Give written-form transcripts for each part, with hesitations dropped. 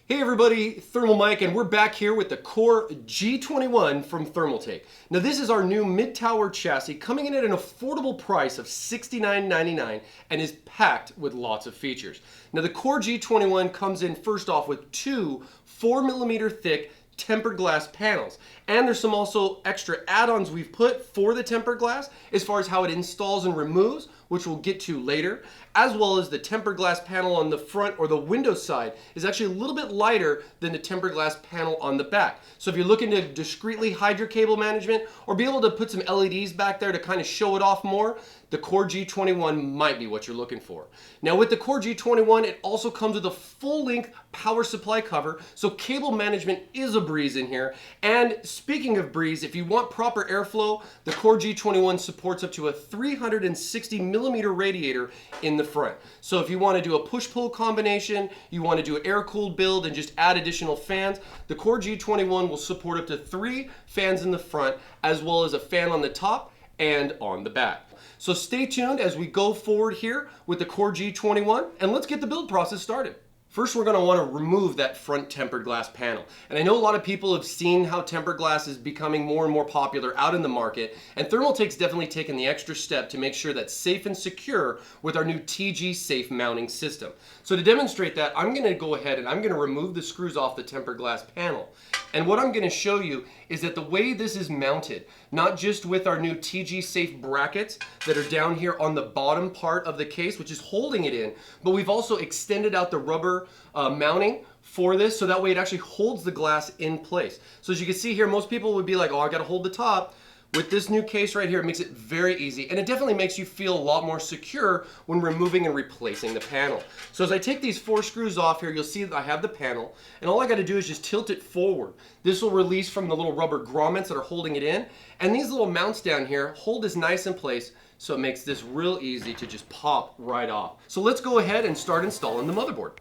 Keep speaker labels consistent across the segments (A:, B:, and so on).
A: Hey everybody, Thermal Mike, and we're back here with the Core G21 from Thermaltake. Now this is our new mid-tower chassis coming in at an affordable price of $69.99 and is packed with lots of features. Now the Core G21 comes in first off with two 4mm thick tempered glass panels, and there's some also extra add-ons we've put for the tempered glass as far as how it installs and removes, which we'll get to later, as well as the tempered glass panel on the front or the window side is actually a little bit lighter than the tempered glass panel on the back. So if you're looking to discreetly hide your cable management or be able to put some LEDs back there to kind of show it off more, the Core G21 might be what you're looking for. Now with the Core G21, it also comes with a full-length power supply cover, so cable management is a breeze in here. And speaking of breeze, if you want proper airflow, the Core G21 supports up to a 360mm radiator in the front. So if you want to do a push-pull combination, you want to do an air-cooled build and just add additional fans, the Core G21 will support up to 3 fans in the front, as well as a fan on the top and on the back. So stay tuned as we go forward here with the Core G21, and let's get the build process started. First, we're going to want to remove that front tempered glass panel. And I know a lot of people have seen how tempered glass is becoming more and more popular out in the market, and Thermaltake's definitely taken the extra step to make sure that's safe and secure with our new TG Safe mounting system. So to demonstrate that, I'm going to go ahead and I'm going to remove the screws off the tempered glass panel. And what I'm going to show you is that the way this is mounted, not just with our new TG Safe brackets that are down here on the bottom part of the case, which is holding it in, but we've also extended out the rubber mounting for this, so that way it actually holds the glass in place. So as you can see here, most people would be like, oh, I got to hold the top. With this new case right here, it makes it very easy, and it definitely makes you feel a lot more secure when removing and replacing the panel. So as I take these 4 screws off here, you'll see that I have the panel, and all I got to do is just tilt it forward. This will release from the little rubber grommets that are holding it in, and these little mounts down here hold this nice in place, so it makes this real easy to just pop right off. So let's go ahead and start installing the motherboard.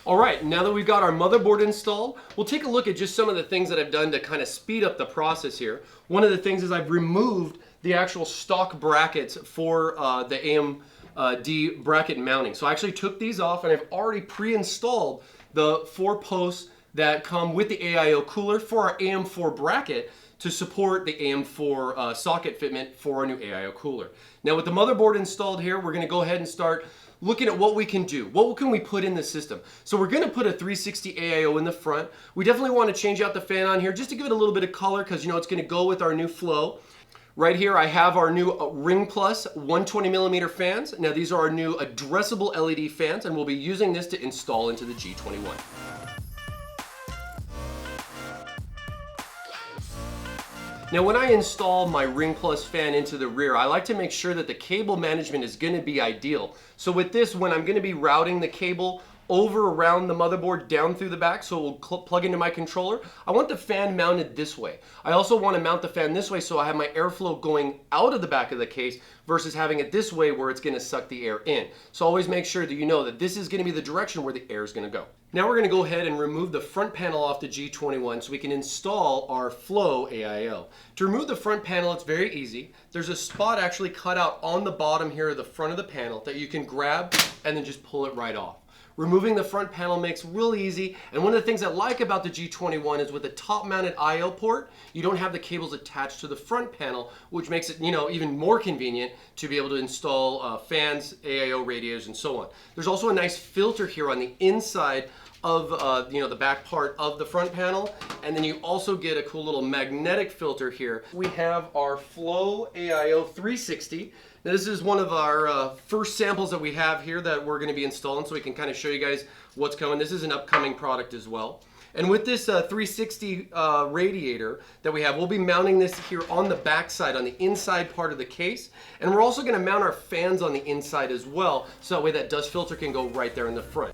A: All right, now that we've got our motherboard installed, we'll take a look at just some of the things that I've done to kind of speed up the process here. One of the things is I've removed the actual stock brackets for the AMD bracket mounting. So I actually took these off, and I've already pre-installed the 4 posts that come with the AIO cooler for our AM4 bracket to support the AM4 socket fitment for our new AIO cooler. Now with the motherboard installed here, we're gonna go ahead and start looking at what we can do. What can we put in the system? So we're gonna put a 360 AIO in the front. We definitely wanna change out the fan on here just to give it a little bit of color, because you know it's gonna go with our new Floe. Right here I have our new Ring Plus 120mm fans. Now these are our new addressable LED fans, and we'll be using this to install into the G21. Now when I install my Ring Plus fan into the rear, I like to make sure that the cable management is going to be ideal. So with this, when I'm going to be routing the cable over around the motherboard down through the back so it will plug into my controller, I want the fan mounted this way. I also want to mount the fan this way so I have my airflow going out of the back of the case versus having it this way where it's going to suck the air in. So always make sure that you know that this is going to be the direction where the air is going to go. Now we're going to go ahead and remove the front panel off the G21 so we can install our Floe AIO. To remove the front panel, it's very easy. There's a spot actually cut out on the bottom here of the front of the panel that you can grab and then just pull it right off. Removing the front panel makes real easy, and one of the things I like about the G21 is with the top mounted IO port, you don't have the cables attached to the front panel, which makes it, you know, even more convenient to be able to install fans, AIO radios, and so on. There's also a nice filter here on the inside of you know, the back part of the front panel, and then you also get a cool little magnetic filter here. We have our Floe AIO 360. Now this is one of our first samples that we have here that we're going to be installing, so we can kind of show you guys what's coming. This is an upcoming product as well. And with this 360 radiator that we have, we'll be mounting this here on the back side, on the inside part of the case. And we're also going to mount our fans on the inside as well, so that way that dust filter can go right there in the front.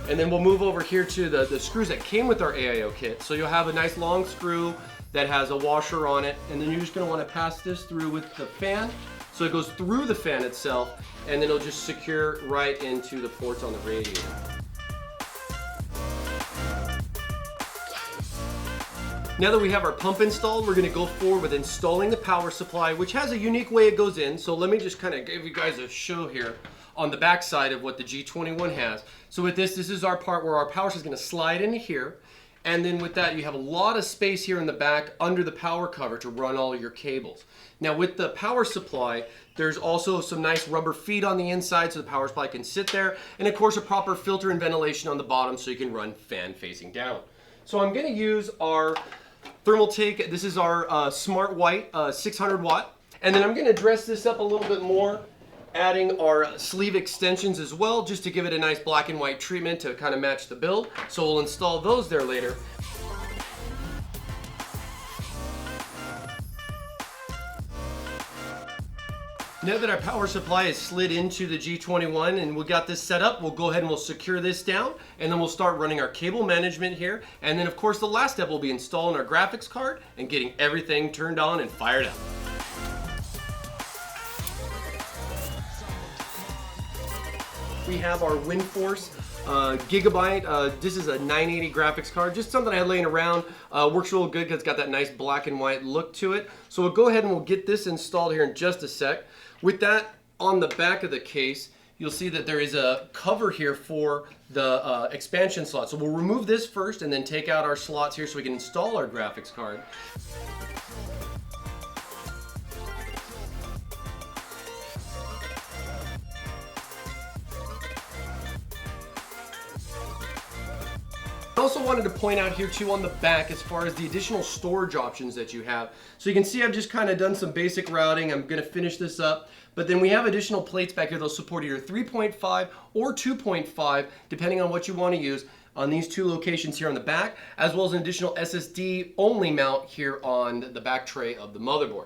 A: And then we'll move over here to the screws that came with our AIO kit. So you'll have a nice long screw that has a washer on it, and then you're just gonna wanna pass this through with the fan. So it goes through the fan itself, and then it'll just secure right into the ports on the radiator. Now that we have our pump installed, we're gonna go forward with installing the power supply, which has a unique way it goes in. So let me just kind of give you guys a show here on the back side of what the G21 has. So with this is our part where our power is gonna slide into here. And then with that, you have a lot of space here in the back under the power cover to run all your cables. Now with the power supply, there's also some nice rubber feet on the inside so the power supply can sit there. And of course, a proper filter and ventilation on the bottom so you can run fan facing down. So I'm gonna use our Thermaltake. This is our Smart White 600 watt. And then I'm gonna dress this up a little bit more, adding our sleeve extensions as well, just to give it a nice black and white treatment to kind of match the build. So we'll install those there later. Now that our power supply is slid into the G21 and we got this set up, we'll go ahead and we'll secure this down, and then we'll start running our cable management here. And then of course the last step will be installing our graphics card and getting everything turned on and fired up. We have our WindForce Gigabyte. This is a 980 graphics card, just something I had laying around. Works real good because it's got that nice black and white look to it. So we'll go ahead and we'll get this installed here in just a sec. With that, on the back of the case, you'll see that there is a cover here for the expansion slot. So we'll remove this first and then take out our slots here so we can install our graphics card. I also wanted to point out here too on the back as far as the additional storage options that you have. So you can see I've just kind of done some basic routing. I'm going to finish this up. But then we have additional plates back here. They'll support either 3.5 or 2.5 depending on what you want to use on these two locations here on the back, as well as an additional SSD only mount here on the back tray of the motherboard.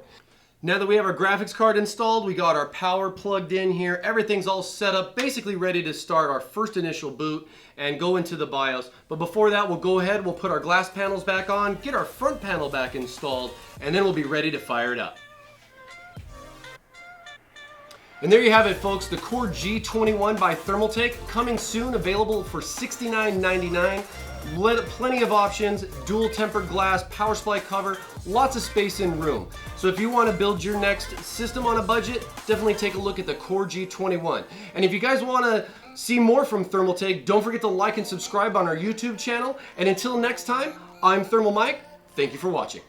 A: Now that we have our graphics card installed, we got our power plugged in here, everything's all set up, basically ready to start our first initial boot and go into the BIOS. But before that, we'll go ahead, we'll put our glass panels back on, get our front panel back installed, and then we'll be ready to fire it up. And there you have it, folks, the Core G21 by Thermaltake, coming soon, available for $69.99. Plenty of options, dual tempered glass, power supply cover, lots of space and room. So if you want to build your next system on a budget, definitely take a look at the Core G21. And if you guys want to see more from Thermaltake, don't forget to like and subscribe on our YouTube channel. And until next time, I'm Thermal Mike. Thank you for watching.